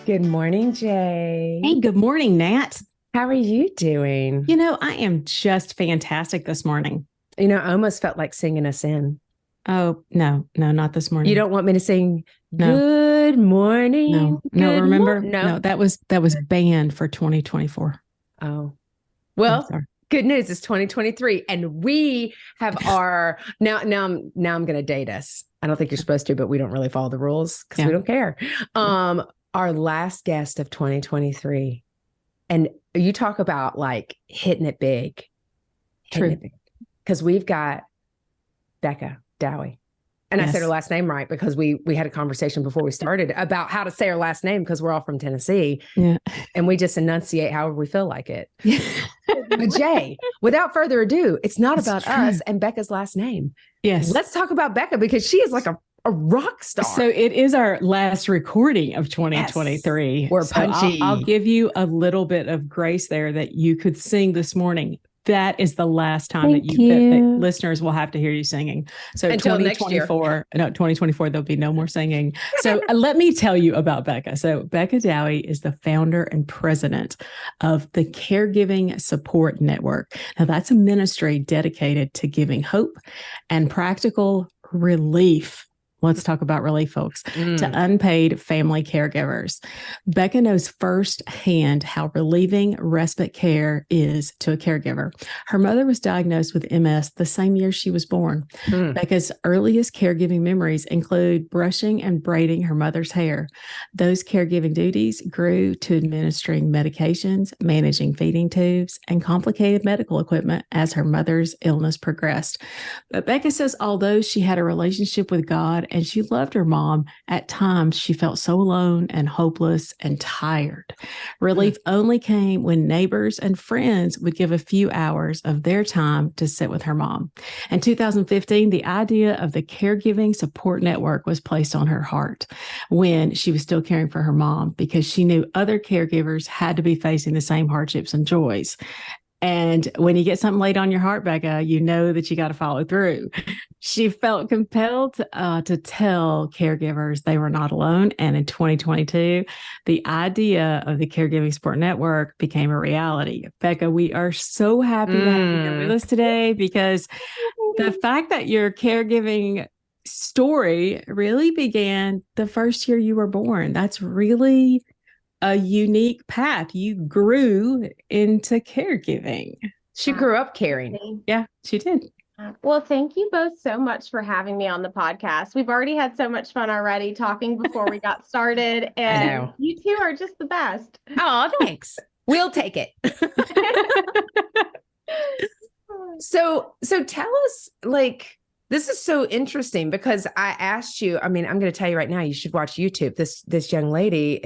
Good morning, Jay. Hey, good morning, Nat. How are you doing? I am just fantastic this morning. I almost felt like singing us in. Oh, no, not this morning. You don't want me to sing No, good morning? no, remember? No. No, that was banned for 2024. Oh, I'm well, sorry. good news. It's 2023 and we have our I'm going to date us. I don't think you're supposed to, but we don't really follow the rules because we don't care. Our last guest of 2023. And you talk about like hitting it big. True. Because we've got Becca Dowhy. And I said her last name right because we had a conversation before we started about how to say her last name because we're all from Tennessee. Yeah. And we just enunciate however we feel like it. Yeah. But Jay, without further ado, it's not about true. us and Becca's last name. Yes. Let's talk about Becca because she is like a rock star. So it is our last recording of 2023. Yes. We're punchy. I'll give you a little bit of grace there that you could sing this morning. That is the last time that listeners will have to hear you singing. So until 2024, there'll be no more singing. So let me tell you about Becca. So Rebekah Dowhy is the founder and president of the Caregiving Support Network. Now that's a ministry dedicated to giving hope and practical relief. Let's talk about relief, folks, to unpaid family caregivers. Becca knows firsthand how relieving respite care is to a caregiver. Her mother was diagnosed with MS the same year she was born. Becca's earliest caregiving memories include brushing and braiding her mother's hair. Those caregiving duties grew to administering medications, managing feeding tubes, and complicated medical equipment as her mother's illness progressed. But Becca says although she had a relationship with God, and she loved her mom, at times she felt so alone and hopeless and tired. Relief only came when neighbors and friends would give a few hours of their time to sit with her mom. In 2015, the idea of the Caregiving Support Network was placed on her heart when she was still caring for her mom because she knew other caregivers had to be facing the same hardships and joys. And when you get something laid on your heart, Becca, you know that you got to follow through. She felt compelled to tell caregivers they were not alone. And in 2022, the idea of the Caregiving Support Network became a reality. Becca, we are so happy to have you here with us today because the fact that your caregiving story really began the first year you were born, that's really a unique path. You grew into caregiving. She grew up caring. Yeah, she did. Well, thank you both so much for having me on the podcast. We've already had so much fun already talking before we got started. And you two are just the best. Oh, thanks. We'll take it. So tell us, like, this is so interesting because I asked you, I'm going to tell you right now, you should watch YouTube. This young lady,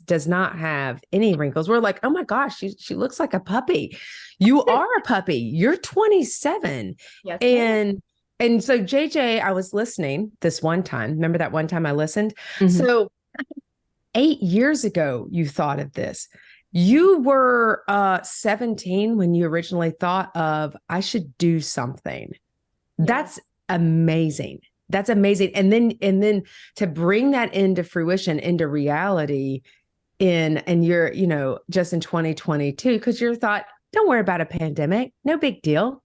does not have any wrinkles. We're like, oh my gosh, she looks like a puppy. You are a puppy. You're 27. Yes, and so JJ, I was listening this one time. Remember that one time I listened? Mm-hmm. So 8 years ago, you thought of this. You were 17 when you originally thought of, I should do something. Yeah. That's amazing. That's amazing. And then to bring that into fruition, into reality and you're, just in 2022, because you thought, don't worry about a pandemic. No big deal.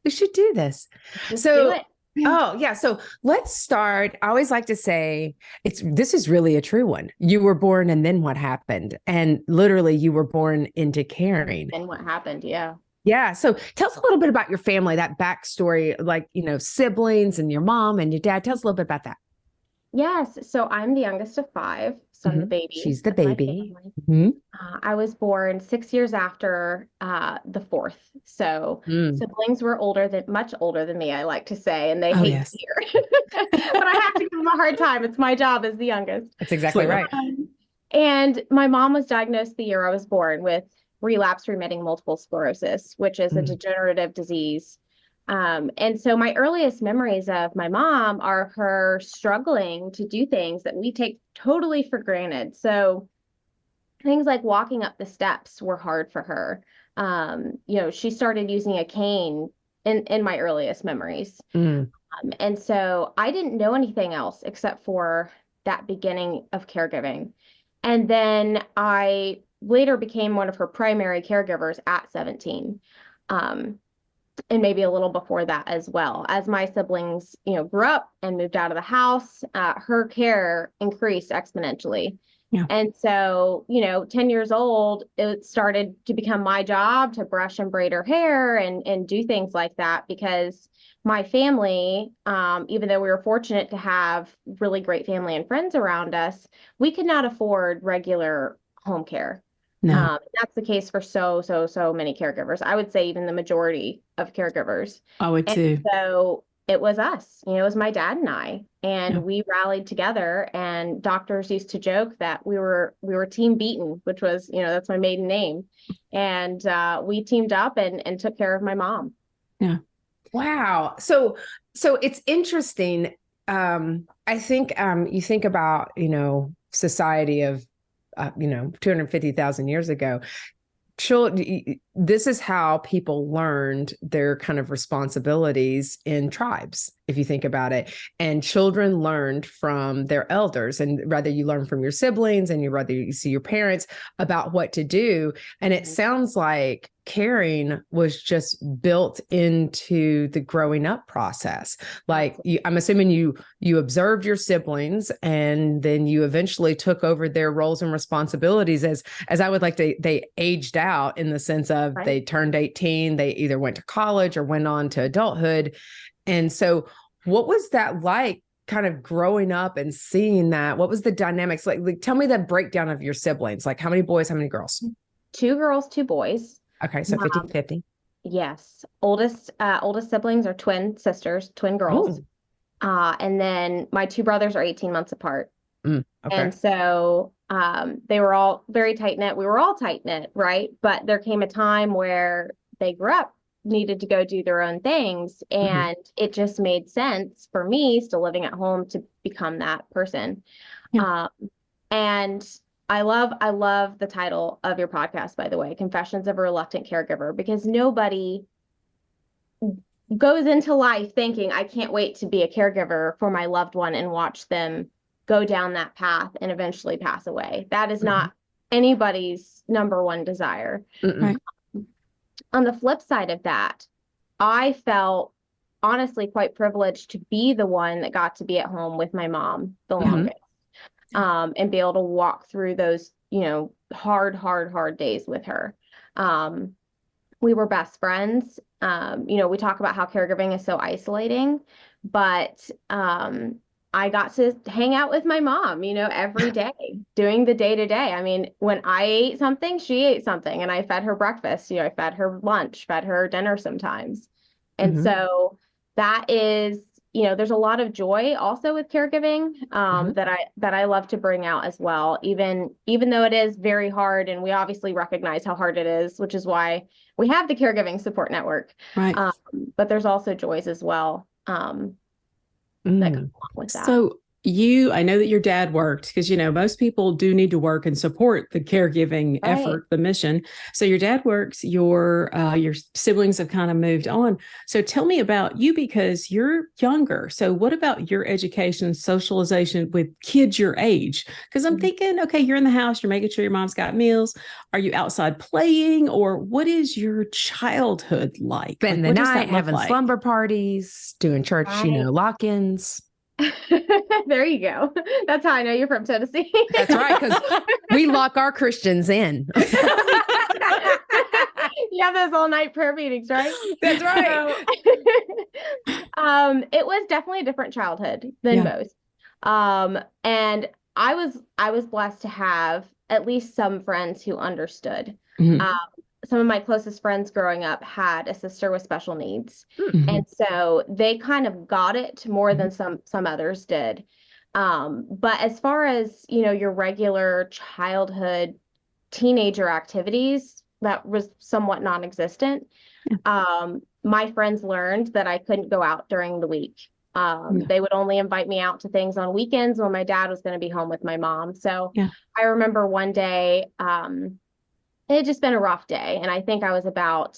We should do this. Just do it. Oh yeah. So let's start. I always like to say this is really a true one. You were born and then what happened? And literally you were born into caring. And what happened? Yeah. Yeah. So tell us a little bit about your family, that backstory, like, siblings and your mom and your dad. Tell us a little bit about that. Yes. So I'm the youngest of 5. So I'm the baby. She's the baby. I was born 6 years after the 4th. So siblings were much older than me, I like to say, and they hate to hear. But I have to give them a hard time. It's my job as the youngest. That's exactly right. And my mom was diagnosed the year I was born with relapse remitting multiple sclerosis, which is a degenerative disease. And so my earliest memories of my mom are her struggling to do things that we take totally for granted. So things like walking up the steps were hard for her. She started using a cane in my earliest memories. And so I didn't know anything else except for that beginning of caregiving. And then I later became one of her primary caregivers at 17. And maybe a little before that as well. As my siblings, grew up and moved out of the house, her care increased exponentially. Yeah. And so, 10 years old, it started to become my job to brush and braid her hair and do things like that, because my family, even though we were fortunate to have really great family and friends around us, we could not afford regular home care. No. That's the case for so many caregivers. I would say even the majority of caregivers. I would And too. so it was us, it was my dad and I, and Yeah. we rallied together, and doctors used to joke that we were Team Beaton, which was, that's my maiden name. And we teamed up and took care of my mom. Yeah. Wow. So it's interesting. I think you think about, society of 250,000 years ago. This is how people learned their kind of responsibilities in tribes, if you think about it. And children learned from their elders, and rather you learn from your siblings and rather you see your parents about what to do. And it sounds like caring was just built into the growing up process. Like I'm assuming you observed your siblings, and then you eventually took over their roles and responsibilities as I would like to, they aged out in the sense of Right. they turned 18, they either went to college or went on to adulthood. And so what was that like, kind of growing up and seeing that? What was the dynamics like tell me the breakdown of your siblings. Like how many boys, how many girls? 2 girls, 2 boys. Okay, so 50-50. Yes. Oldest siblings are twin sisters, twin girls. And then my 2 brothers are 18 months apart. Okay. And so they were all very tight knit. We were all tight knit, right? But there came a time where they grew up, needed to go do their own things. And it just made sense for me, still living at home, to become that person. Yeah. And I love the title of your podcast, by the way, Confessions of a Reluctant Caregiver, because nobody goes into life thinking, I can't wait to be a caregiver for my loved one and watch them go down that path and eventually pass away. That is not anybody's number one desire. Right. On the flip side of that, I felt honestly quite privileged to be the one that got to be at home with my mom the longest. And be able to walk through those, hard days with her. We were best friends. We talk about how caregiving is so isolating, but I got to hang out with my mom, every day, doing the day-to-day. I mean, when I ate something, she ate something, and I fed her breakfast, I fed her lunch, fed her dinner sometimes. And so that is, there's a lot of joy also with caregiving that I love to bring out as well, even though it is very hard, and we obviously recognize how hard it is, which is why we have the Caregiving Support Network. Right. But there's also joys as well that come along with that. So I know that your dad worked, because, most people do need to work and support the caregiving effort, the mission. So your dad works, your siblings have kind of moved on. So tell me about you, because you're younger. So what about your education, socialization with kids your age? Because I'm thinking, okay, you're in the house, you're making sure your mom's got meals. Are you outside playing, or what is your childhood like? Spending the night, having slumber parties, doing church, lock-ins. There you go. That's how I know you're from Tennessee. That's right, because we lock our Christians in. You have those all-night prayer meetings, right? That's right. It was definitely a different childhood than most. And I was blessed to have at least some friends who understood. Some of my closest friends growing up had a sister with special needs. And so they kind of got it more than some others did. But as far as, your regular childhood, teenager activities, that was somewhat non-existent. My friends learned that I couldn't go out during the week. They would only invite me out to things on weekends when my dad was going to be home with my mom. So I remember one day, it had just been a rough day, and I think I was about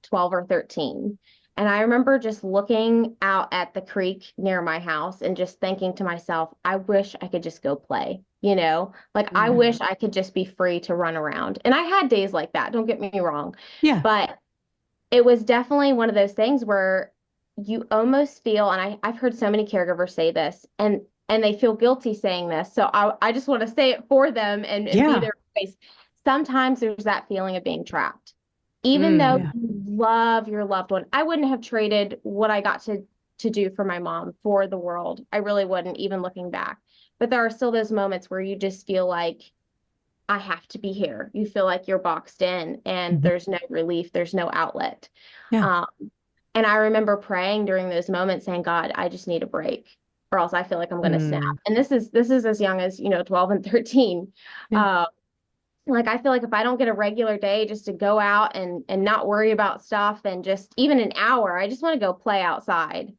12 or 13. And I remember just looking out at the creek near my house and just thinking to myself, I wish I could just go play. Like I wish I could just be free to run around. And I had days like that, don't get me wrong. Yeah. But it was definitely one of those things where you almost feel, and I've heard so many caregivers say this, and they feel guilty saying this. So I just want to say it for them and be their voice. Sometimes there's that feeling of being trapped. Even though you love your loved one, I wouldn't have traded what I got to do for my mom for the world. I really wouldn't, even looking back. But there are still those moments where you just feel like, I have to be here. You feel like you're boxed in and there's no relief, there's no outlet. Yeah. And I remember praying during those moments saying, God, I just need a break or else I feel like I'm going to snap. And this is as young as, 12 and 13. Yeah. Like, I feel like if I don't get a regular day just to go out and not worry about stuff and just even an hour, I just want to go play outside.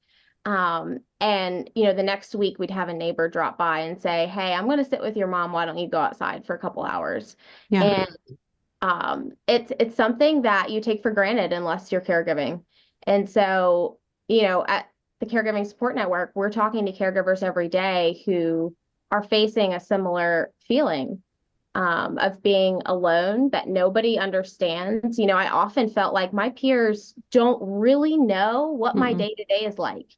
And the next week we'd have a neighbor drop by and say, hey, I'm going to sit with your mom. Why don't you go outside for a couple hours? Yeah. And it's something that you take for granted unless you're caregiving. And so, at the Caregiving Support Network, we're talking to caregivers every day who are facing a similar feeling of being alone, that nobody understands. I often felt like my peers don't really know what my day-to-day is like.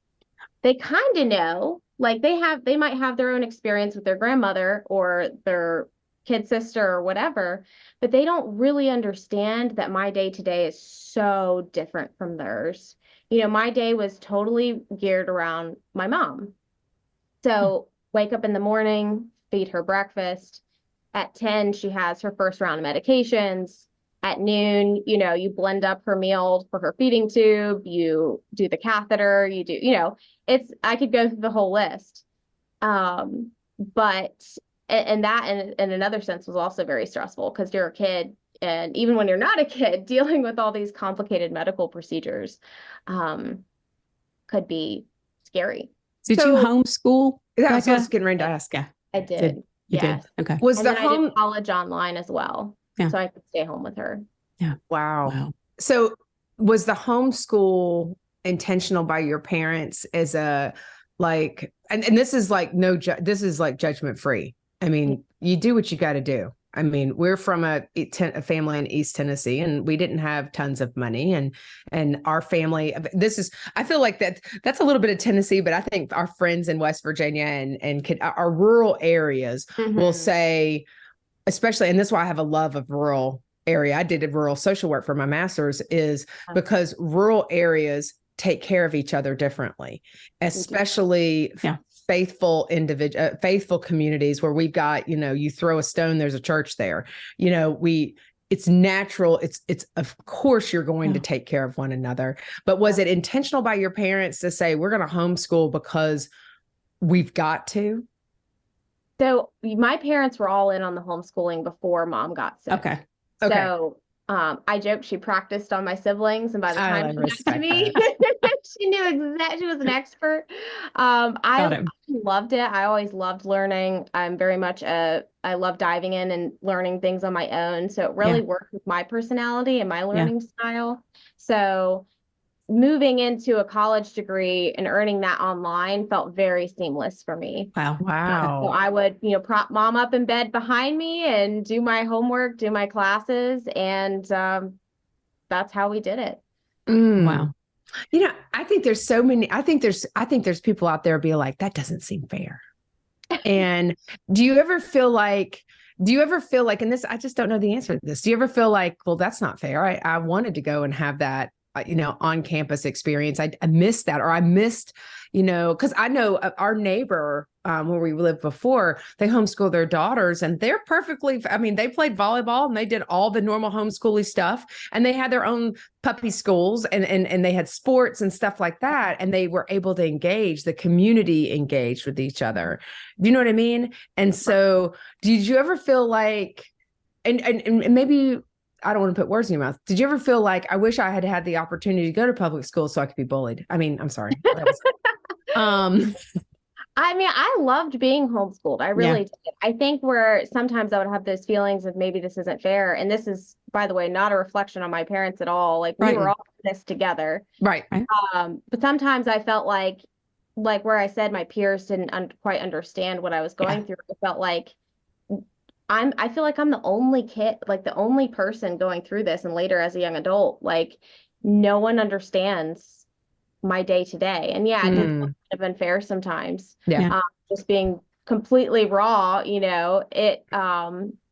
They kind of know, like they might have their own experience with their grandmother or their kid sister or whatever, but they don't really understand that my day-to-day is so different from theirs. My day was totally geared around my mom. So wake up in the morning, feed her breakfast. At 10, she has her first round of medications. At noon, you blend up her meal for her feeding tube, you do the catheter, I could go through the whole list. But that in another sense was also very stressful because you're a kid. And even when you're not a kid, dealing with all these complicated medical procedures could be scary. Did you homeschool? Yeah, I was getting ready to ask. Yeah, I did. You did. Okay. Was I did college online as well, so I could stay home with her. Yeah. Wow. So was the homeschool intentional by your parents as a and this is like this is like judgment free. I mean, you do what you got to do. I mean, we're from a family in East Tennessee, and we didn't have tons of money, and our family. I feel like that's a little bit of Tennessee, but I think our friends in West Virginia and our rural areas will say, especially, and this is why I have a love of rural area. I did rural social work for my master's, is because rural areas take care of each other differently, especially faithful communities where we've got, you throw a stone, there's a church there. It's natural. It's of course you're going to take care of one another. But was it intentional by your parents to say, we're going to homeschool because we've got to? So my parents were all in on the homeschooling before mom got sick. Okay. So I joked she practiced on my siblings, and by the time she got to me, she knew exactly. She was an expert. I loved it. I always loved learning. I'm very much I love diving in and learning things on my own. So it really worked with my personality and my learning style. So moving into a college degree and earning that online felt very seamless for me. Wow. So I would, prop mom up in bed behind me and do my homework, do my classes. And that's how we did it. Wow. I think there's so many, I think there's people out there be like, that doesn't seem fair. And do you ever feel like, and this, I just don't know the answer to this. Do you ever feel like, well, that's not fair. I wanted to go and have that, on campus experience. I missed that, or I missed, because I know our neighbor where we lived before, they homeschool their daughters, and they're perfectly, they played volleyball and they did all the normal homeschooling stuff, and they had their own puppy schools and they had sports and stuff like that. And they were able to engage, the community engaged with each other. Do you know what I mean? And so did you ever feel like, and maybe, I don't want to put words in your mouth. Did you ever feel like, I wish I had had the opportunity to go to public school so I could be bullied? I'm sorry. I loved being homeschooled. I really did. I think where sometimes I would have those feelings of maybe this isn't fair. And this is, by the way, not a reflection on my parents at all. Like we were all in this together. Right. But sometimes I felt like where I said my peers didn't quite understand what I was going through. I felt like I feel like I'm the only kid, like the only person going through this, and later as a young adult, like no one understands my day to day. And yeah, it does feel kind of unfair sometimes. Yeah. Just being completely raw, and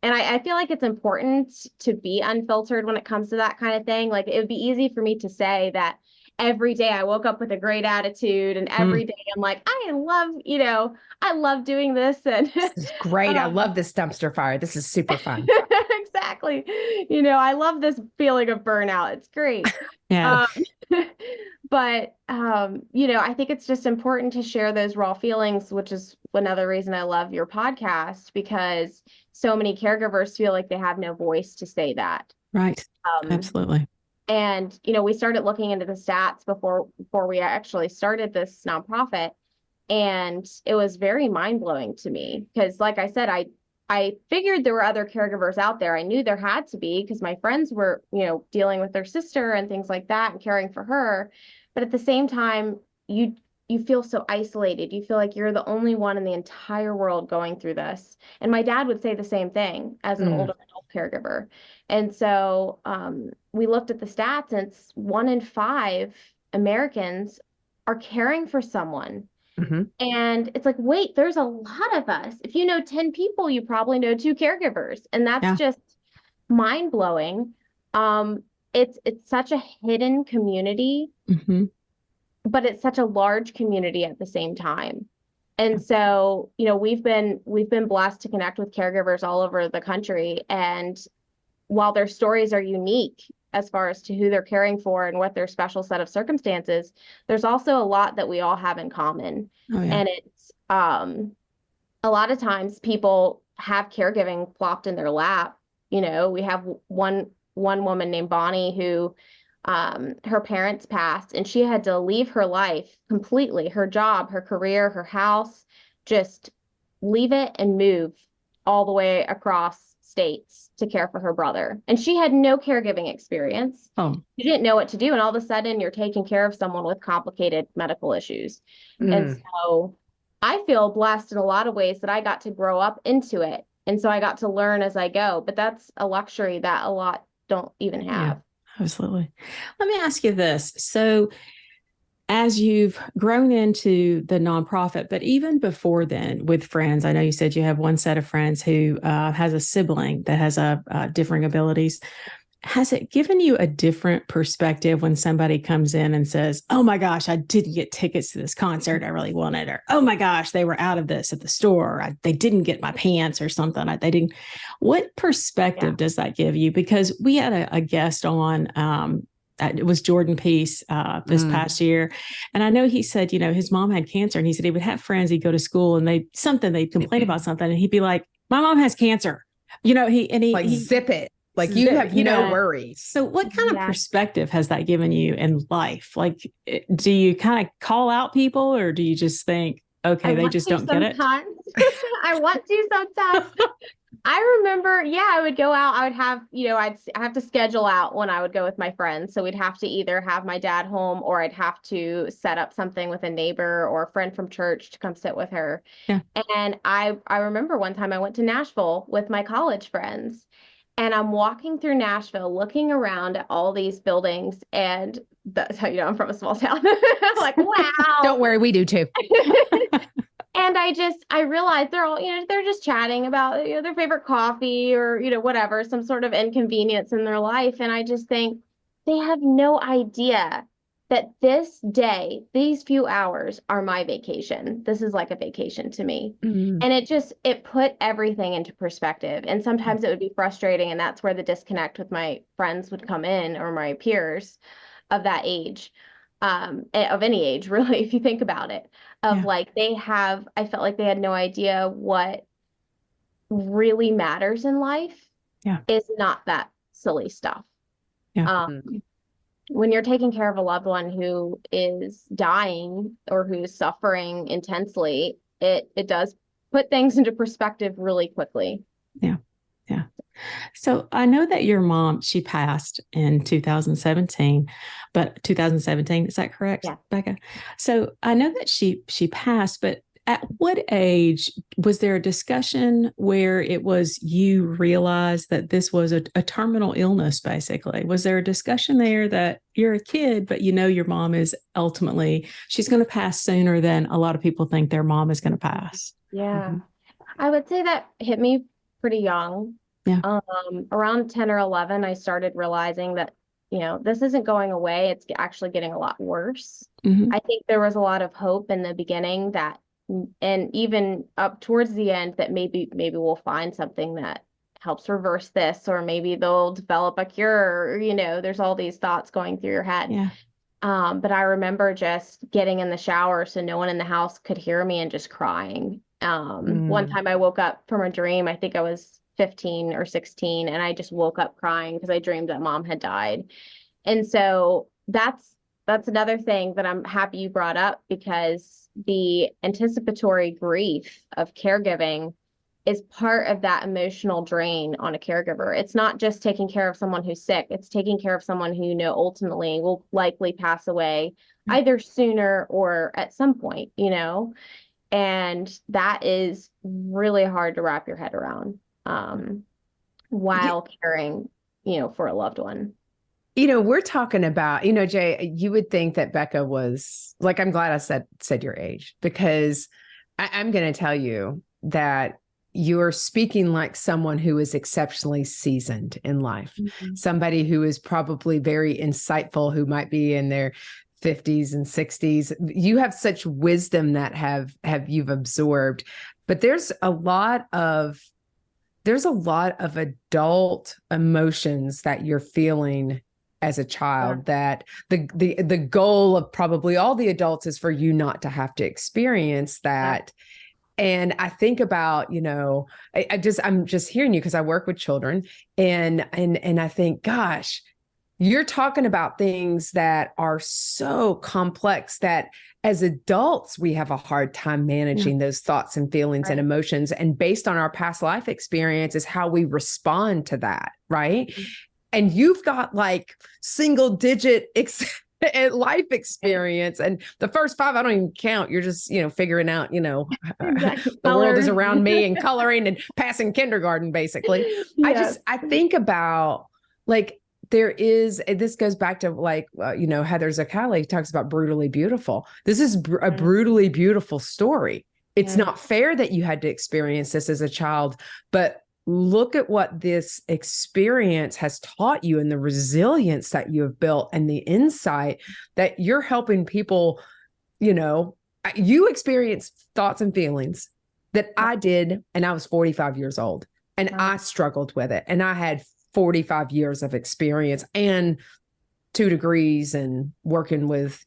I feel like it's important to be unfiltered when it comes to that kind of thing. Like it would be easy for me to say that every day I woke up with a great attitude, and every day I'm like, I love doing this. And This is great. I love this dumpster fire. This is super fun. exactly. I love this feeling of burnout. It's great. Yeah. But I think it's just important to share those raw feelings, which is another reason I love your podcast, because so many caregivers feel like they have no voice to say that. Right. Absolutely. And, we started looking into the stats before we actually started this nonprofit. And it was very mind-blowing to me because, like I said, I figured there were other caregivers out there. I knew there had to be because my friends were, dealing with their sister and things like that and caring for her. But at the same time, you feel so isolated. You feel like you're the only one in the entire world going through this. And my dad would say the same thing as an older adult caregiver. And so we looked at the stats, and it's 1 in 5 Americans are caring for someone. And it's like, wait, there's a lot of us. If you know 10 people, you probably know 2 caregivers. And that's just mind blowing. It's such a hidden community, but it's such a large community at the same time. And so, we've been blessed to connect with caregivers all over the country. And while their stories are unique as far as to who they're caring for and what their special set of circumstances, there's also a lot that we all have in common. And it's a lot of times people have caregiving plopped in their lap. We have one woman named Bonnie who her parents passed, and she had to leave her life completely, her job, her career, her house, just leave it and move all the way across states to care for her brother. And she had no caregiving experience. She didn't know what to do. And all of a sudden you're taking care of someone with complicated medical issues. And so I feel blessed in a lot of ways that I got to grow up into it. And so I got to learn as I go, but that's a luxury that a lot don't even have. Yeah, absolutely. Let me ask you this. So as you've grown into the nonprofit, but even before then with friends, I know you said you have one set of friends who has a sibling that has differing abilities. Has it given you a different perspective when somebody comes in and says, oh my gosh, I didn't get tickets to this concert I really wanted, or oh my gosh, they were out of this at the store, or they didn't get my pants or something. They didn't. What perspective does that give you? Because we had a guest on, it was Jordan Peace this past year. And I know he said, his mom had cancer, and he said he would have friends, he'd go to school and they'd complain about something. And he'd be like, my mom has cancer. He zip it. Like you have no worries. So what kind of perspective has that given you in life? Like, do you kind of call out people, or do you just think, okay, they just don't get it? I want to sometimes. I remember, I would go out. I would have, I have to schedule out when I would go with my friends. So we'd have to either have my dad home, or I'd have to set up something with a neighbor or a friend from church to come sit with her. Yeah. And I remember one time I went to Nashville with my college friends, and I'm walking through Nashville looking around at all these buildings, and that's how I'm from a small town. I'm like, wow. Don't worry, we do too. And I realized they're all, they're just chatting about, their favorite coffee or, whatever, some sort of inconvenience in their life. And I just think they have no idea that this day, these few hours are my vacation. This is like a vacation to me. And it put everything into perspective. And sometimes it would be frustrating. And that's where the disconnect with my friends would come in, or my peers of that age. Of any age, really, if you think about it, like I felt like they had no idea what really matters in life is not that silly stuff. When you're taking care of a loved one who is dying or who's suffering intensely, it does put things into perspective really quickly. Yeah. So I know that your mom, she passed in 2017, is that correct, Becca? So I know that she passed, but At what age was there a discussion where it was you realized that this was a terminal illness, basically? Was there a discussion there that you're a kid, but you know your mom is ultimately, she's going to pass sooner than a lot of people think their mom is going to pass? Yeah. I would say that hit me pretty young. Yeah. Around 10 or 11, I started realizing that, this isn't going away. It's actually getting a lot worse. I think there was a lot of hope in the beginning and even up towards the end, that maybe we'll find something that helps reverse this, or maybe they'll develop a cure, or, there's all these thoughts going through your head. Yeah. But I remember just getting in the shower so no one in the house could hear me and just crying. One time I woke up from a dream. I think I was 15 or 16, and I just woke up crying because I dreamed that mom had died. And so that's another thing that I'm happy you brought up, because the anticipatory grief of caregiving is part of that emotional drain on a caregiver. It's not just taking care of someone who's sick. It's taking care of someone who, ultimately will likely pass away either sooner or at some point, and that is really hard to wrap your head around while caring, for a loved one. We're talking about, Jay, you would think that Becca was like, I'm glad I said your age, because I'm going to tell you that you're speaking like someone who is exceptionally seasoned in life, somebody who is probably very insightful, who might be in their 50s and 60s. You have such wisdom that you've absorbed, but there's a lot of adult emotions that you're feeling as a child, that the goal of probably all the adults is for you not to have to experience that. And I think about, I'm just hearing you because I work with children, and I think, gosh, you're talking about things that are so complex that as adults, we have a hard time managing those thoughts and feelings and emotions. And based on our past life experience is how we respond to that. Right. And you've got like single digit life experience. And the first 5, I don't even count. You're just, figuring out, the world is around me and coloring and passing kindergarten, basically. Yes. I think about like, this goes back to like, Heather Zakali talks about brutally beautiful. This is a brutally beautiful story. It's not fair that you had to experience this as a child, but look at what this experience has taught you, and the resilience that you have built, and the insight that you're helping people. You experience thoughts and feelings that I did, and I was 45 years old, and I struggled with it, and I had 45 years of experience and 2 degrees and working with,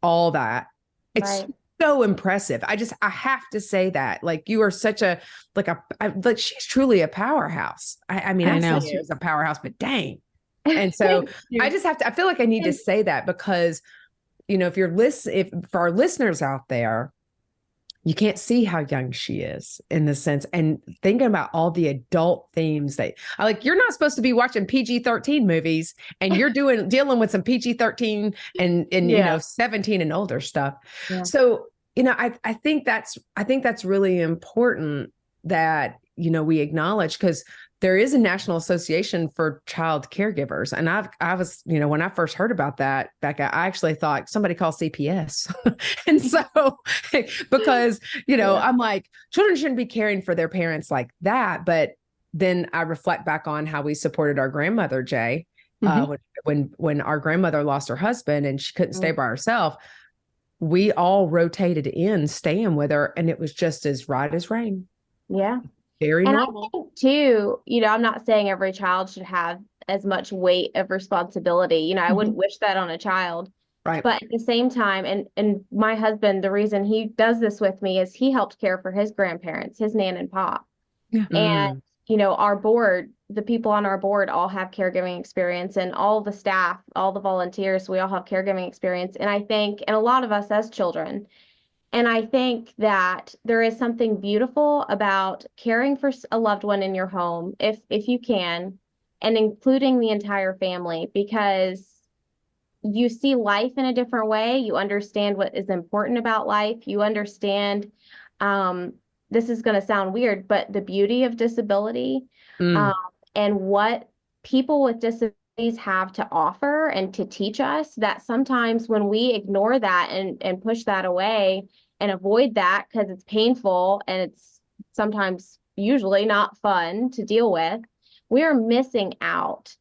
all that. It's so impressive. I have to say that, like, you are such she's truly a powerhouse. I mean, I know she was a powerhouse, but dang. And so I feel like I need to say that, because, if for our listeners out there, you can't see how young she is in the sense, and thinking about all the adult themes that you're not supposed to be watching PG-13 movies, and you're dealing with some PG-13 and 17 and older stuff. Yeah. So, I think that's really important that, we acknowledge, because there is a National Association for Child Caregivers. And I was, when I first heard about that, Becca, I actually thought somebody call CPS. And so, because, I'm like, children shouldn't be caring for their parents like that. But then I reflect back on how we supported our grandmother, Jay, when our grandmother lost her husband and she couldn't stay by herself. We all rotated in, staying with her, and it was just as right as rain. Yeah. Very normal. I think too, I'm not saying every child should have as much weight of responsibility. I wouldn't wish that on a child. Right. But at the same time, and my husband, the reason he does this with me is he helped care for his grandparents, his nan and pop. Yeah. And, our board, the people on our board all have caregiving experience, and all the staff, all the volunteers, we all have caregiving experience. And I think, and a lot of us as children, and I think that there is something beautiful about caring for a loved one in your home, if you can, and including the entire family, because you see life in a different way. You understand what is important about life. You understand, this is going to sound weird, but the beauty of disability, um, and what people with disabilities have to offer and to teach us, that sometimes when we ignore that and push that away and avoid that because it's painful and it's sometimes usually not fun to deal with, we are missing out.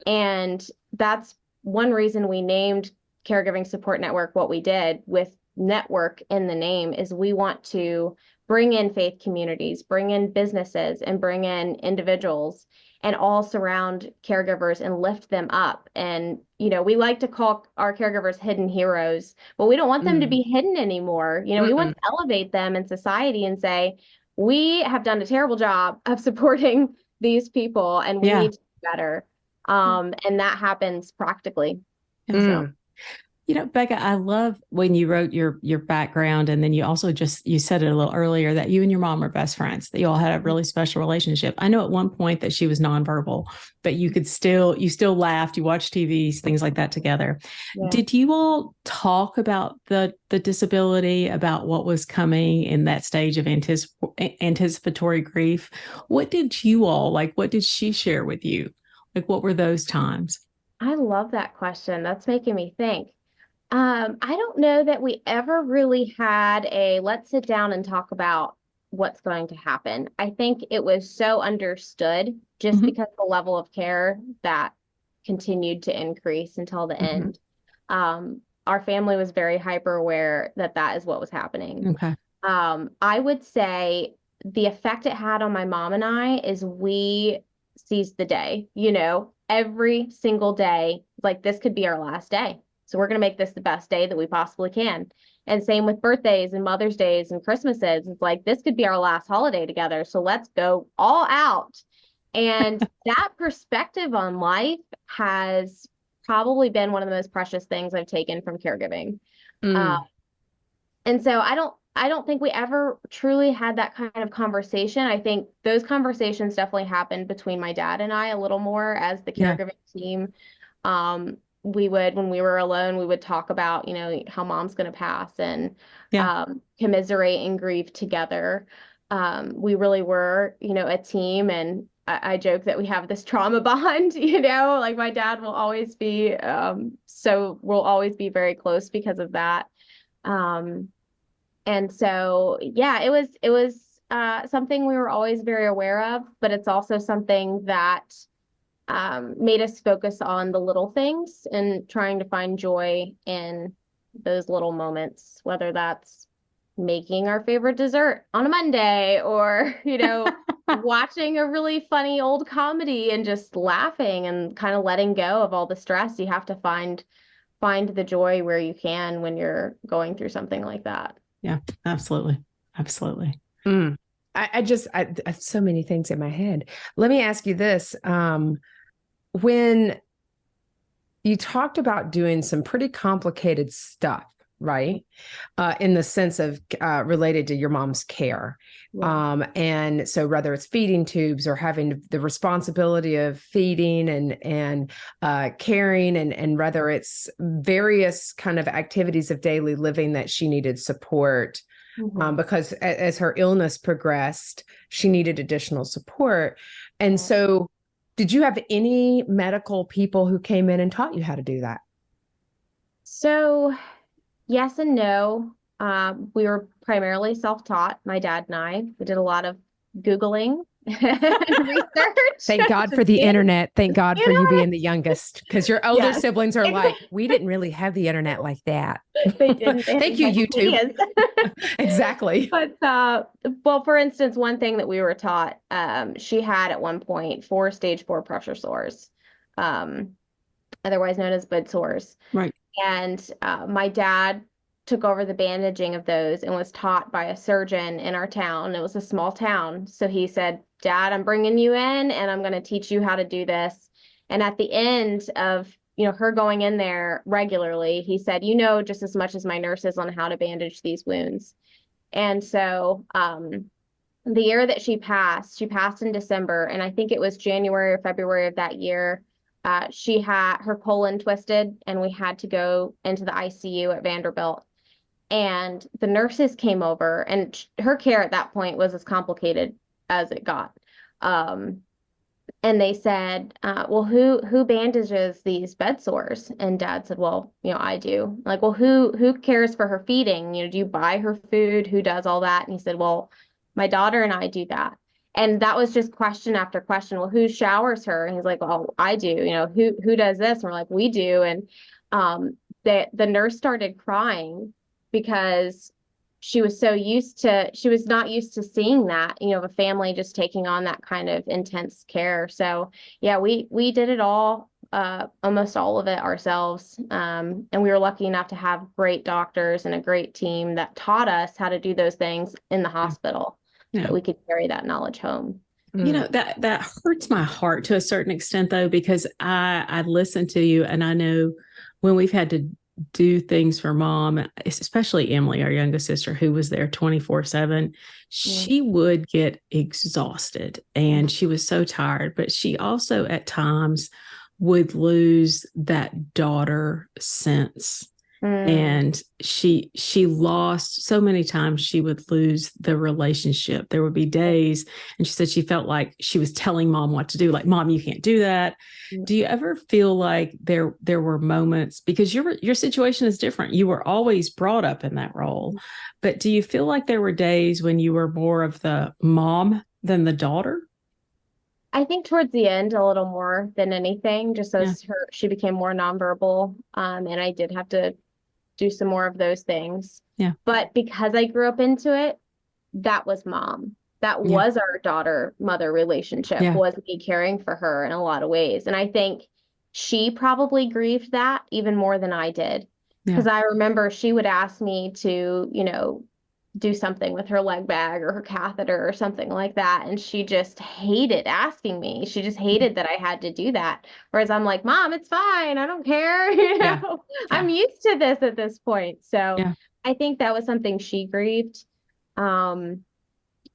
And that's one reason we named Caregiving Support Network what we did, with network in the name, is we want to bring in faith communities, bring in businesses, and bring in individuals, and all surround caregivers and lift them up. And, we like to call our caregivers hidden heroes, but we don't want them to be hidden anymore. We want to elevate them in society and say, we have done a terrible job of supporting these people and we need to do better. And that happens practically. So. Becca, I love when you wrote your background, and then you also you said it a little earlier that you and your mom are best friends, that you all had a really special relationship. I know at one point that she was nonverbal, but you still laughed, you watched TV, things like that together. Yeah. Did you all talk about the disability, about what was coming in that stage of anticipatory grief? What did you all what did she share with you? What were those times? I love that question. That's making me think. I don't know that we ever really had let's sit down and talk about what's going to happen. I think it was so understood just because the level of care that continued to increase until the end. Our family was very hyper aware that is what was happening. Okay. I would say the effect it had on my mom and I is we seized the day, every single day, this could be our last day. So we're going to make this the best day that we possibly can. And same with birthdays and Mother's Days and Christmases. It's this could be our last holiday together. So let's go all out. And that perspective on life has probably been one of the most precious things I've taken from caregiving. And so I don't think we ever truly had that kind of conversation. I think those conversations definitely happened between my dad and I a little more as the caregiving team. When we were alone, we would talk about, how mom's going to pass and commiserate and grieve together. We really were, a team. And I joke that we have this trauma bond, my dad will always be, so we'll always be very close because of that. And so, it was something we were always very aware of, but it's also something that made us focus on the little things and trying to find joy in those little moments, whether that's making our favorite dessert on a Monday or, watching a really funny old comedy and just laughing and kind of letting go of all the stress. You have to find the joy where you can when you're going through something like that. Yeah, absolutely. Absolutely. I have so many things in my head. Let me ask you this. When you talked about doing some pretty complicated stuff, right? In the sense of related to your mom's care. Yeah. And so whether it's feeding tubes or having the responsibility of feeding and caring and whether it's various kind of activities of daily living that she needed support. Because as her illness progressed, she needed additional support. And so did you have any medical people who came in and taught you how to do that? So yes and no. We were primarily self-taught, my dad and I. We did a lot of Googling and research. Thank God for the internet. Thank God for you being the youngest, because your older siblings are like, we didn't really have the internet like that. They didn't. Thank you, YouTube. Exactly. But, well, for instance, one thing that we were taught, she had at one point 4 stage 4 pressure sores, otherwise known as bed sores. Right. And my dad took over the bandaging of those and was taught by a surgeon in our town. It was a small town. So he said, Dad, I'm bringing you in and I'm going to teach you how to do this. And at the end of, her going in there regularly, he said, just as much as my nurses on how to bandage these wounds. And so the year that she passed in December, and I think it was January or February of that year, she had her colon twisted, and we had to go into the ICU at Vanderbilt. And the nurses came over, and her care at that point was as complicated as it got. And they said, well, who bandages these bed sores? And Dad said, well, I do. Like, well, who cares for her feeding? Do you buy her food? Who does all that? And he said, well, my daughter and I do that. And that was just question after question. Well, who showers her? And he's like, well, I do. Who does this? And we're like, we do. And the nurse started crying because she was not used to seeing that, a family just taking on that kind of intense care. So yeah, we did it all, almost all of it ourselves. And we were lucky enough to have great doctors and a great team that taught us how to do those things in the hospital. Yeah. So we could carry that knowledge home. That hurts my heart to a certain extent, though, because I listen to you, and I know when we've had to do things for Mom, especially Emily, our youngest sister, who was there 24/7, she would get exhausted and she was so tired, but she also at times would lose that daughter sense. And she lost so many times. She would lose the relationship. There would be days, and she said she felt like she was telling Mom what to do. Like, Mom, you can't do that. Do you ever feel like there were moments, because your situation is different? You were always brought up in that role, but do you feel like there were days when you were more of the mom than the daughter? I think towards the end, a little more than anything, just as she became more nonverbal, and I did have to do some more of those things. Yeah. But because I grew up into it, that was Mom. That was our daughter-mother relationship, was me caring for her in a lot of ways. And I think she probably grieved that even more than I did. Because I remember she would ask me to, do something with her leg bag or her catheter or something like that. And she just hated asking me. She just hated that I had to do that. Whereas I'm like, Mom, it's fine. I don't care. I'm used to this at this point. So I think that was something she grieved. And,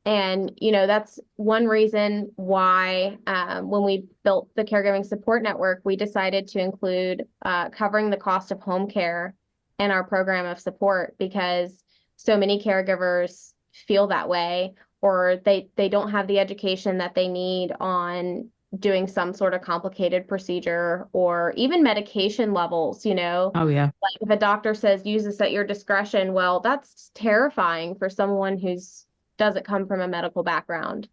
that's one reason why when we built the Caregiving Support Network, we decided to include covering the cost of home care in our program of support, because so many caregivers feel that way, or they don't have the education that they need on doing some sort of complicated procedure, or even medication levels, Oh, yeah. Like if a doctor says, use this at your discretion, well, that's terrifying for someone who doesn't come from a medical background.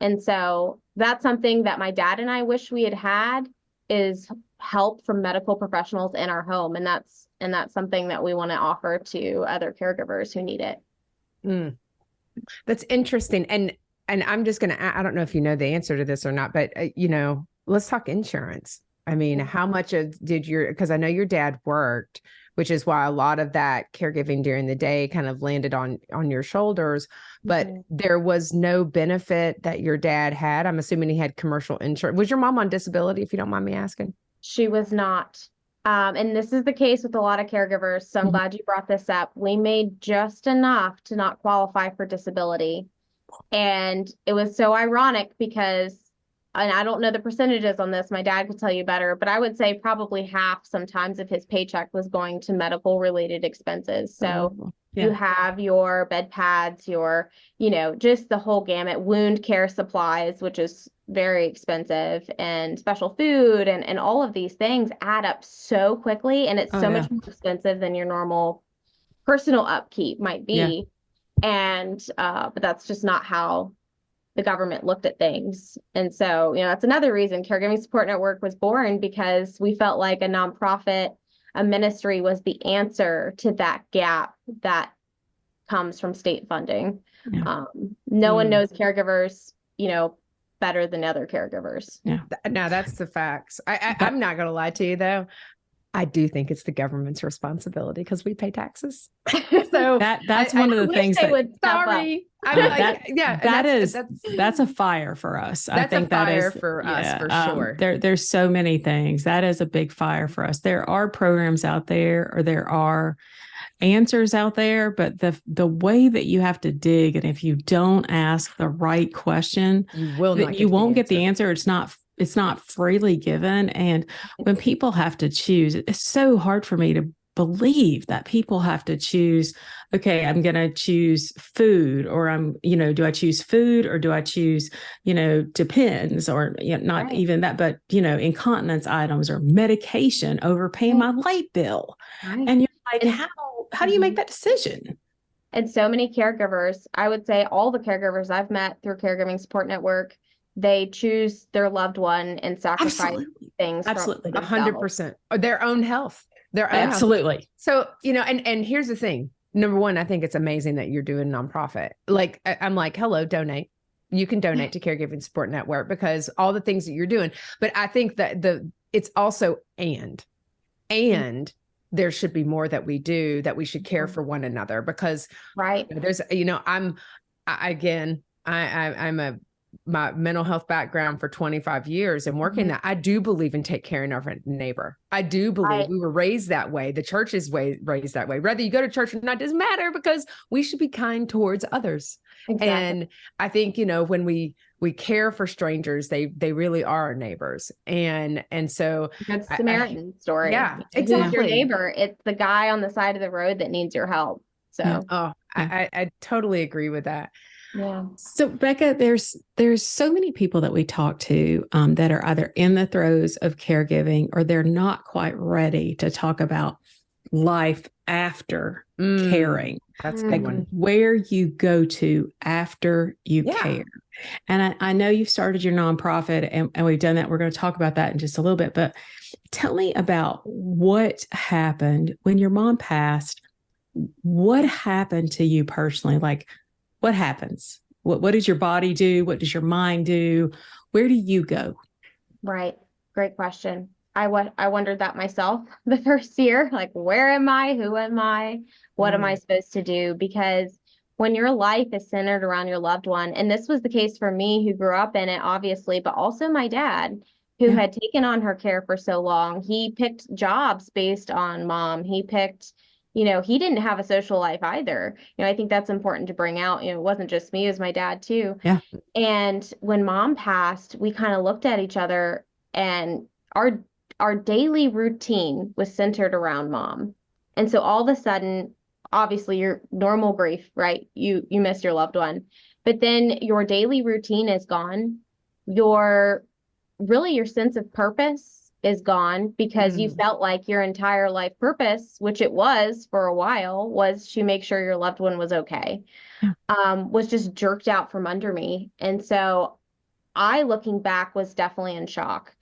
And so that's something that my dad and I wish we had is help from medical professionals in our home. And that's something that we want to offer to other caregivers who need it. That's interesting. And I'm just going to, I don't know if you know the answer to this or not, but let's talk insurance. I mean, how much because I know your dad worked, which is why a lot of that caregiving during the day kind of landed on your shoulders, but there was no benefit that your dad had. I'm assuming he had commercial insurance. Was your mom on disability, if you don't mind me asking? She was not. And this is the case with a lot of caregivers. So I'm glad you brought this up. We made just enough to not qualify for disability. And it was so ironic because, and I don't know the percentages on this, my dad could tell you better, but I would say probably half sometimes of his paycheck was going to medical related expenses. So you have your bed pads, your, just the whole gamut, wound care supplies, which is very expensive, and special food and all of these things add up so quickly. And it's so much more expensive than your normal personal upkeep might be. And, but that's just not how the government looked at things. And so, that's another reason Caregiving Support Network was born, because we felt like a nonprofit, a ministry was the answer to that gap that comes from state funding. No one knows caregivers, better than other caregivers. Now that's the facts. I'm not going to lie to you though. I do think it's the government's responsibility because we pay taxes. So that's one of the things that would sorry. That's a fire for us. That's I think a fire that is for us for sure. There's so many things. That is a big fire for us. There are programs out there, or there are answers out there, but the way that you have to dig, and if you don't ask the right question, you won't get the answer. it's not freely given. And when people have to choose, it's so hard for me to believe that people have to choose, okay, I'm going to choose food, or do I choose food, or do I choose, depends, or not Right. even that, but, incontinence items or medication over paying my light bill. Right. And you're like, how do you make that decision? And so many caregivers, I would say all the caregivers I've met through Caregiving Support Network, they choose their loved one and sacrifice things Absolutely. 100%. Or their own health. Their own Absolutely. health. So, and here's the thing. Number one, I think it's amazing that you're doing nonprofit. Like, I'm like, hello, donate. You can donate to Caregiving Support Network, because all the things that you're doing. But I think that it's also and there should be more that we do, that we should care for one another, because there's, I'm my mental health background for 25 years and working that, I do believe in take care of our neighbor. I do believe we were raised that way. The church is raised that way. Whether you go to church or not doesn't matter, because we should be kind towards others. Exactly. And I think, when we care for strangers, they really are our neighbors. And so that's the Samaritan story. Yeah, exactly. Who's your neighbor? It's the guy on the side of the road that needs your help. So, I totally agree with that. Yeah. So Becca, there's so many people that we talk to that are either in the throes of caregiving, or they're not quite ready to talk about life after caring. That's a big one. Where you go to after you care. And I know you've started your nonprofit, and we've done that. We're going to talk about that in just a little bit, but tell me about what happened when your mom passed. What happened to you personally? Like, what happens? What does your body do? What does your mind do? Where do you go? Right. Great question. I wondered that myself the first year, like, where am I? Who am I? What am I supposed to do? Because when your life is centered around your loved one, and this was the case for me, who grew up in it, obviously, but also my dad, who had taken on her care for so long. He picked jobs based on mom. He picked, he didn't have a social life either. I think that's important to bring out. It wasn't just me, it was my dad too. Yeah. And when mom passed, we kind of looked at each other, and our daily routine was centered around mom. And so all of a sudden, obviously your normal grief, right? You miss your loved one, but then your daily routine is gone. Your sense of purpose is gone, because you felt like your entire life purpose, which it was for a while, was to make sure your loved one was okay, was just jerked out from under me. And so I, looking back, was definitely in shock.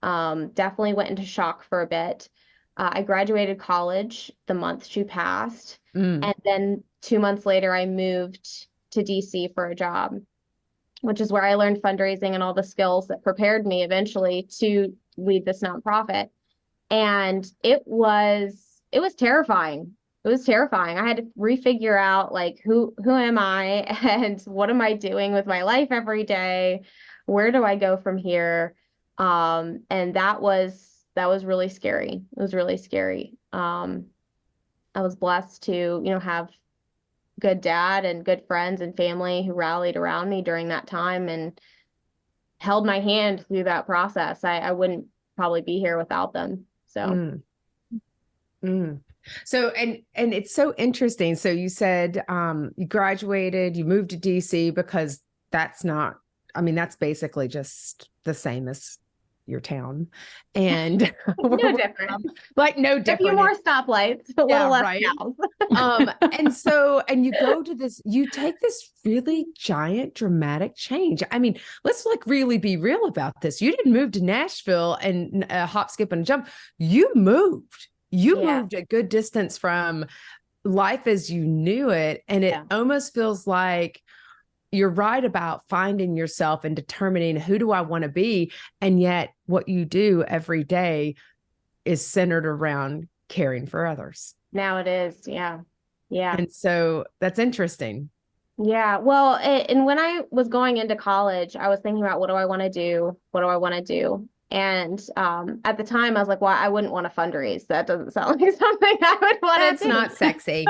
Definitely went into shock for a bit. I graduated college the month she passed. And then 2 months later, I moved to DC for a job, which is where I learned fundraising and all the skills that prepared me eventually to lead this nonprofit. And it was terrifying. It was terrifying. I had to refigure out, like, who am I, and what am I doing with my life every day? Where do I go from here? And that was really scary. It was really scary. I was blessed to, have good dad and good friends and family who rallied around me during that time and held my hand through that process. I wouldn't probably be here without them. So. So, and it's so interesting. So you said, you graduated, you moved to DC, because that's basically just the same as your town, and no different. Like, no different. A few more stoplights, a little less cows. And so, and you go to this, you take this really giant, dramatic change. I mean, let's really be real about this. You didn't move to Nashville and hop, skip, and jump. You moved a good distance from life as you knew it. And it almost feels like you're right about finding yourself and determining, who do I want to be? And yet what you do every day is centered around caring for others. Now it is. Yeah. Yeah. And so that's interesting. Yeah. Well, and when I was going into college, I was thinking about, what do I want to do? What do I want to do? And at the time, I was like, well, I wouldn't want to fundraise. That doesn't sound like something I would want to do. That's not sexy.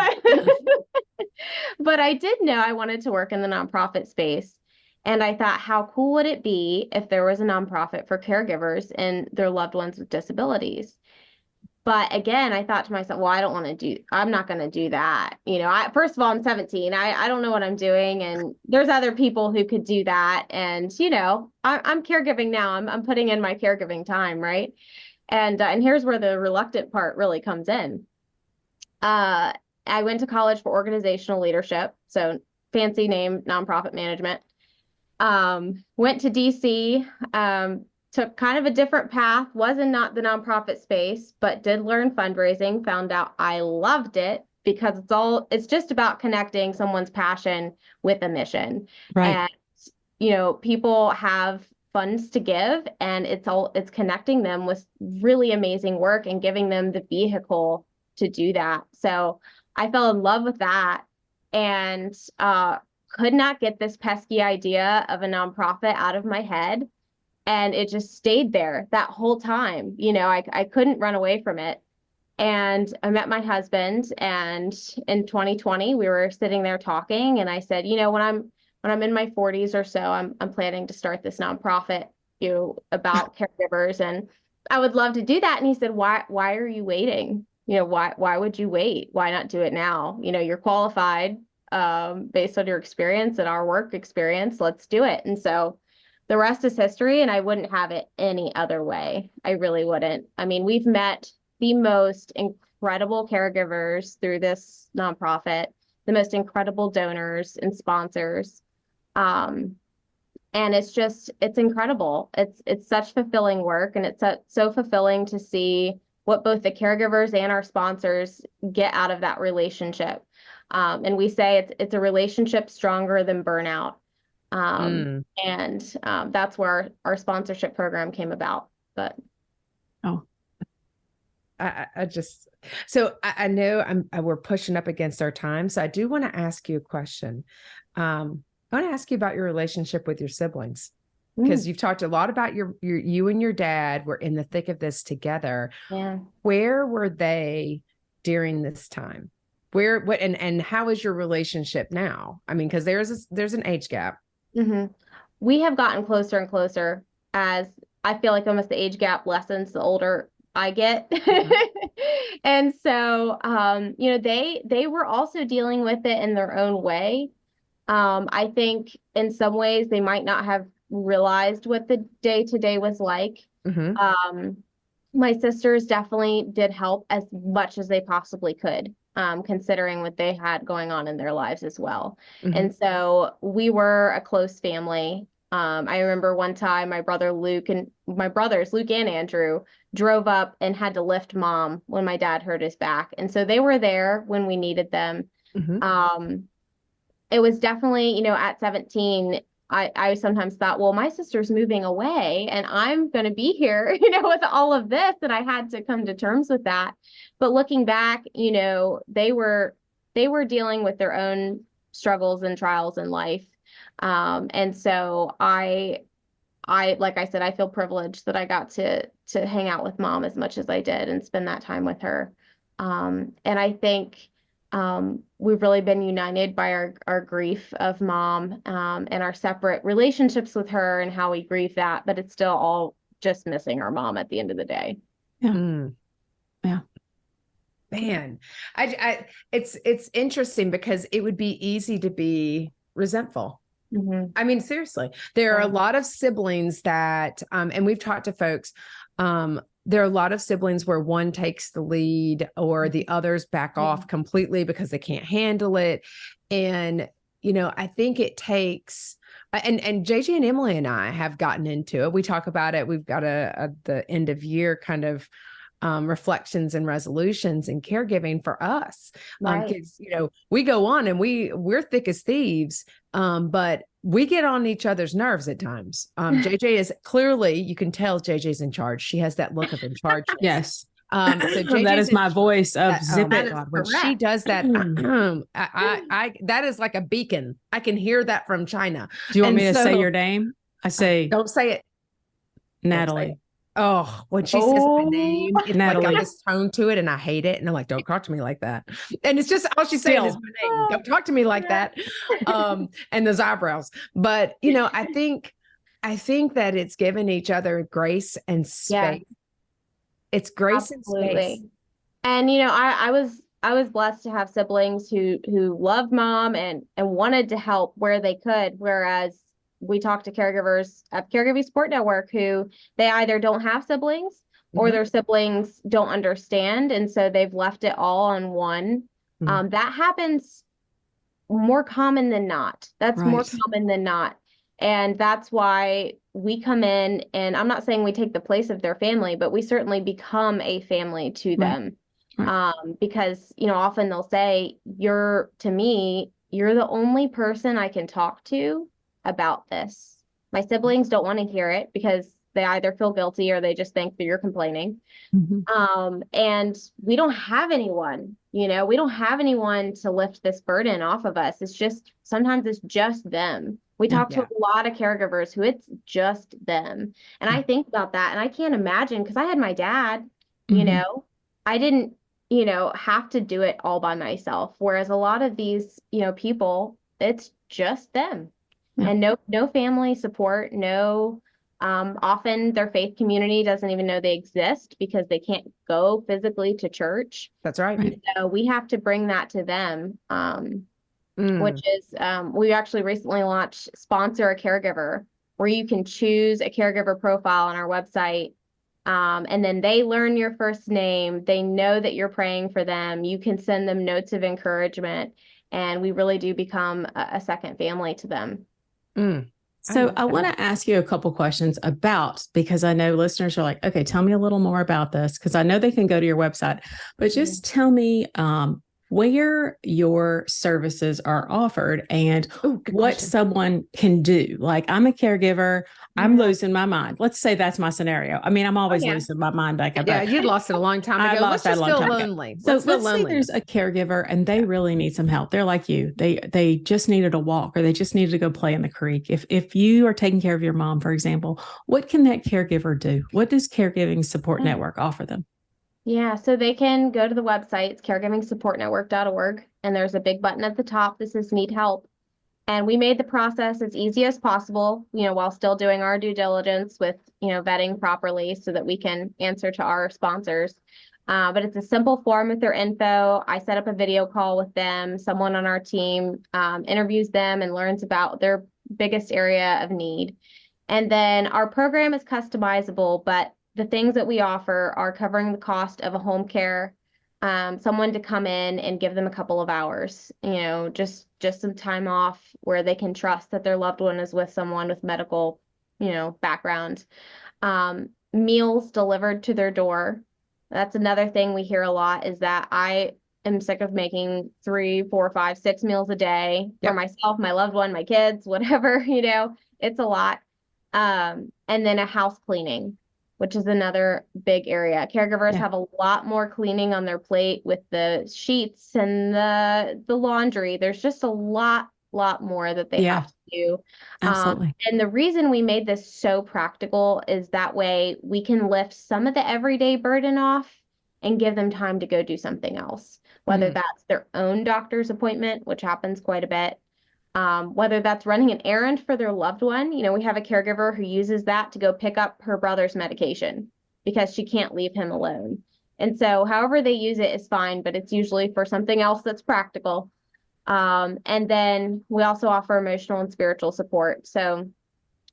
But I did know I wanted to work in the nonprofit space. And I thought, how cool would it be if there was a nonprofit for caregivers and their loved ones with disabilities? But again, I thought to myself, well, I'm not going to do that. First of all, I'm 17. I don't know what I'm doing. And there's other people who could do that. And, I'm caregiving now. I'm putting in my caregiving time. Right. And here's where the reluctant part really comes in. I went to college for organizational leadership. So fancy name, nonprofit management. Went to DC, took kind of a different path, was in not the nonprofit space, but did learn fundraising, found out I loved it because it's just about connecting someone's passion with a mission. Right. And, people have funds to give, and it's connecting them with really amazing work and giving them the vehicle to do that. So I fell in love with that and, could not get this pesky idea of a nonprofit out of my head. And it just stayed there that whole time. I couldn't run away from it. And I met my husband, and in 2020, we were sitting there talking, and I said, when I'm in my 40s or so, I'm planning to start this nonprofit, about caregivers, and I would love to do that. And he said, why are you waiting? Why would you wait? Why not do it now? You're qualified, based on your experience and our work experience. Let's do it. And so the rest is history, and I wouldn't have it any other way. I really wouldn't. I mean, we've met the most incredible caregivers through this nonprofit, the most incredible donors and sponsors. And it's incredible. It's such fulfilling work, and it's so fulfilling to see what both the caregivers and our sponsors get out of that relationship. And we say it's a relationship stronger than burnout. And that's where our sponsorship program came about. But I know we're pushing up against our time, so I do want to ask you a question. I want to ask you about your relationship with your siblings, because you've talked a lot about you and your dad were in the thick of this together. Yeah. Where were they during this time? And how is your relationship now? I mean, because there's an age gap. Mm-hmm. We have gotten closer and closer as I feel like almost the age gap lessens the older I get. Mm-hmm. And so, they were also dealing with it in their own way. I think in some ways they might not have realized what the day-to-day was like. Mm-hmm. My sisters definitely did help as much as they possibly could. Considering what they had going on in their lives as well. Mm-hmm. And so we were a close family. I remember one time my brothers, Luke and Andrew, drove up and had to lift Mom when my dad hurt his back. And so they were there when we needed them. Mm-hmm. It was definitely, at 17, I sometimes thought, well, my sister's moving away and I'm going to be here, with all of this. And I had to come to terms with that. But looking back, they were dealing with their own struggles and trials in life. And so I, like I said, I feel privileged that I got to hang out with Mom as much as I did and spend that time with her. And I think, we've really been united by our grief of Mom, and our separate relationships with her and how we grieve that, but it's still all just missing our mom at the end of the day. Yeah. Mm. Yeah. Man, it's interesting because it would be easy to be resentful. Mm-hmm. I mean, seriously, there are a lot of siblings that, and we've talked to folks, there are a lot of siblings where one takes the lead or the others back off completely because they can't handle it. And, I think it takes, and JJ and Emily and I have gotten into it. We talk about it. We've got the end of year kind of reflections and resolutions and caregiving for us. Right. 'Cause, we go on and we're thick as thieves, but we get on each other's nerves at times. JJ is clearly, you can tell JJ's in charge. She has that look of in charge. Yes. So that is my voice of zip it. When she does that, I that is like a beacon. I can hear that from China. Do you want me to say your name? I say, don't say it. Natalie. Oh, when she says my Oh, name, it's like Natalie. got this tone to it, and I hate it. And I'm like, don't talk to me like that. And it's just all she's saying is Still. my name. Don't talk to me like that. And those eyebrows. But I think that it's given each other grace and Yeah, space. It's grace and space. absolutely. And I was blessed to have siblings who loved mom and wanted to help where they could. Whereas we talk to caregivers at Caregiving Support Network who they either don't have siblings or their siblings don't understand, and so they've left it all on one. That happens more common than not. That's more Right. common than not. And that's why we come in, and I'm not saying we take the place of their family, but we certainly become a family to Right. them. Right. Because, often they'll say, to me, you're the only person I can talk to about this. My siblings don't want to hear it because they either feel guilty or they just think that you're complaining. And we don't have anyone, we don't have anyone to lift this burden off of us. Sometimes it's just them. We Yeah. talk to a lot of caregivers who it's just them. And I think about that and I can't imagine, because I had my dad, I didn't, have to do it all by myself. Whereas a lot of these, people, it's just them. Yeah. And no family support, no. Often their faith community doesn't even know they exist because they can't go physically to church. That's right. Right. So we have to bring that to them, which is we actually recently launched Sponsor a Caregiver, where you can choose a caregiver profile on our website. And then they learn your first name. They know that you're praying for them. You can send them notes of encouragement. And we really do become a second family to them. So I want to ask you a couple questions because I know listeners are like, okay, tell me a little more about this, because I know they can go to your website, but just tell me where your services are offered and what someone can do. Like, I'm a caregiver, I'm losing my mind. Let's say that's my scenario. I mean, I'm always losing my mind, Becca. Yeah, you'd lost it a long time ago. I lost that a long time lonely. ago. So let's say there's a caregiver and they really need some help. They're like you. They just needed a walk, or they just needed to go play in the creek. If you are taking care of your mom, for example, what can that caregiver do? What does Caregiving Support Network offer them? Yeah, so they can go to the website, it's caregivingsupportnetwork.org, and there's a big button at the top that says need help. And we made the process as easy as possible, while still doing our due diligence with, vetting properly so that we can answer to our sponsors. But it's a simple form with their info. I set up a video call with them. Someone on our team interviews them and learns about their biggest area of need. And then our program is customizable, but the things that we offer are covering the cost of a home care, someone to come in and give them a couple of hours, just some time off where they can trust that their loved one is with someone with medical, background. Meals delivered to their door. That's another thing we hear a lot, is that I am sick of making 3, 4, 5, 6 meals a day for myself, my loved one, my kids, whatever, it's a lot. And then a house cleaning, which is another big area. Caregivers have a lot more cleaning on their plate with the sheets and the laundry. There's just a lot more that they have to do. Absolutely. And the reason we made this so practical is that way we can lift some of the everyday burden off and give them time to go do something else, whether that's their own doctor's appointment, which happens quite a bit. Whether that's running an errand for their loved one. We have a caregiver who uses that to go pick up her brother's medication because she can't leave him alone. And so however they use it is fine, but it's usually for something else that's practical. And then we also offer emotional and spiritual support. So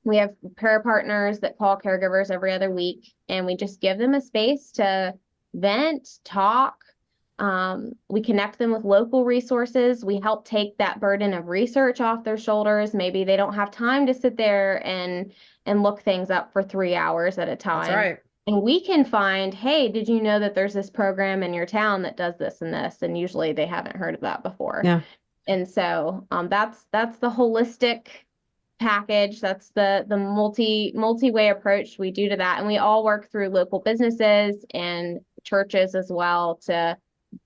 we have prayer partners that call caregivers every other week, and we just give them a space to vent, talk. We connect them with local resources. We help take that burden of research off their shoulders. Maybe they don't have time to sit there and look things up for 3 hours at a time. That's right. And we can find, hey, did you know that there's this program in your town that does this and this? And usually they haven't heard of that before. Yeah. And so that's the holistic package. That's the multi-way approach we do to that. And we all work through local businesses and churches as well to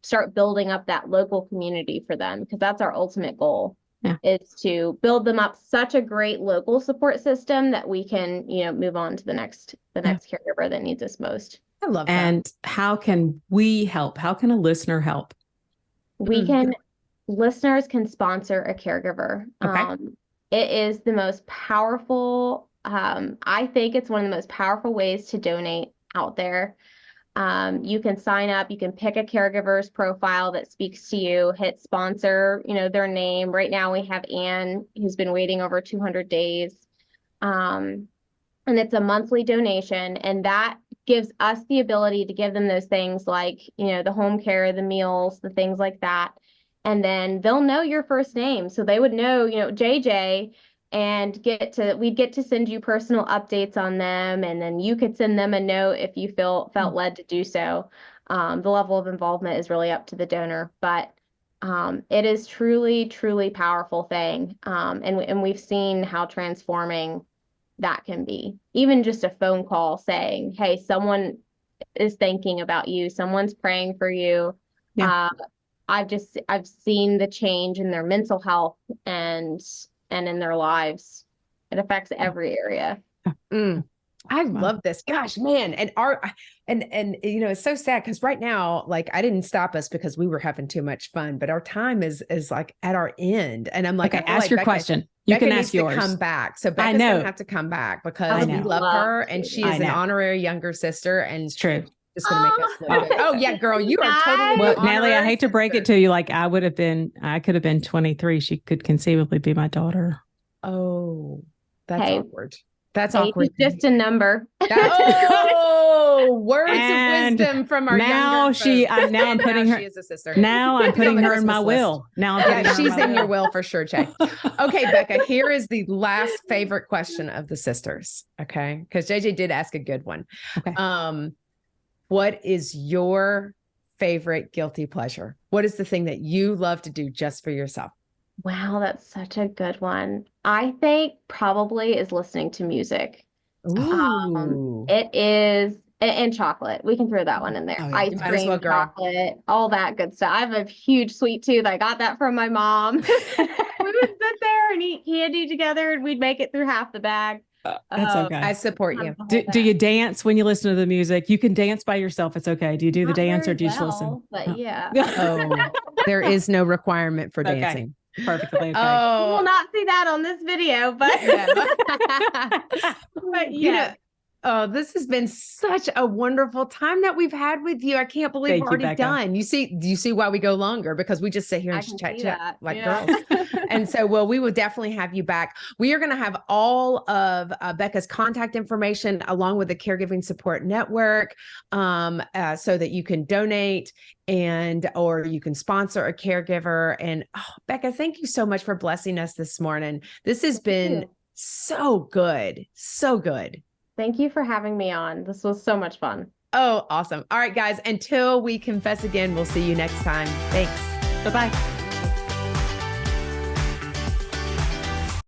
start building up that local community for them, because that's our ultimate goal. is to build them up such a great local support system that we can, move on to the next caregiver that needs us most. I love that. And how can we help? How can a listener help? Listeners can sponsor a caregiver. Okay. It is the most powerful, I think it's one of the most powerful ways to donate out there. You can sign up, you can pick a caregiver's profile that speaks to you, hit sponsor, their name. Right now we have Anne, who's been waiting over 200 days. And it's a monthly donation, and that gives us the ability to give them those things like, the home care, the meals, the things like that. And then they'll know your first name. So they would know, JJ, and we'd get to send you personal updates on them. And then you could send them a note if you felt led to do so. The level of involvement is really up to the donor, but it is truly, truly powerful thing. And we've seen how transforming that can be. Even just a phone call saying, hey, someone is thinking about you. Someone's praying for you. Yeah. I've seen the change in their mental health and in their lives. It affects every area. I love this. Gosh, man. And it's so sad because right now, like, I didn't stop us because we were having too much fun, but our time is like at our end. And I'm like, okay, ask your question. You can ask yours. To come back. So Becca's going to have to come back because we love her, and she is an honorary younger sister. And it's true. Just going to make us look good. Oh yeah, girl, you are totally. Well, Natalie, I hate to break it to you. Like, I could have been 23. She could conceivably be my daughter. Oh, that's awkward. That's awkward. He's just a number. Words of wisdom from our younger folks. Now I'm putting her. She is a sister. Now I'm putting her in my will. Now she's in your will for sure, Jay. Okay, Becca. Here is the last favorite question of the sisters. Okay, because JJ did ask a good one. Okay. What is your favorite guilty pleasure? What is the thing that you love to do just for yourself? Wow, that's such a good one. I think probably is listening to music. Ooh. It is, and chocolate. We can throw that one in there. Oh, yeah. Ice cream, chocolate, all that good stuff. I have a huge sweet tooth. I got that from my mom. We would sit there and eat candy together, and we'd make it through half the bag. That's okay. I support you. Do you dance when you listen to the music? You can dance by yourself. It's okay. Do you do the dance or do you just listen? But yeah. There is no requirement for dancing. Perfectly okay. You will not see that on this video, but but yeah. This has been such a wonderful time that we've had with you. I can't believe we're already done. Do you see why we go longer? Because we just sit here and chat like girls. And so, we will definitely have you back. We are going to have all of Becca's contact information along with the Caregiving Support Network so that you can donate or you can sponsor a caregiver. And Becca, thank you so much for blessing us this morning. This has been so good. So good. Thank you for having me on. This was so much fun. Oh, awesome. All right, guys, until we confess again, we'll see you next time. Thanks. Bye-bye.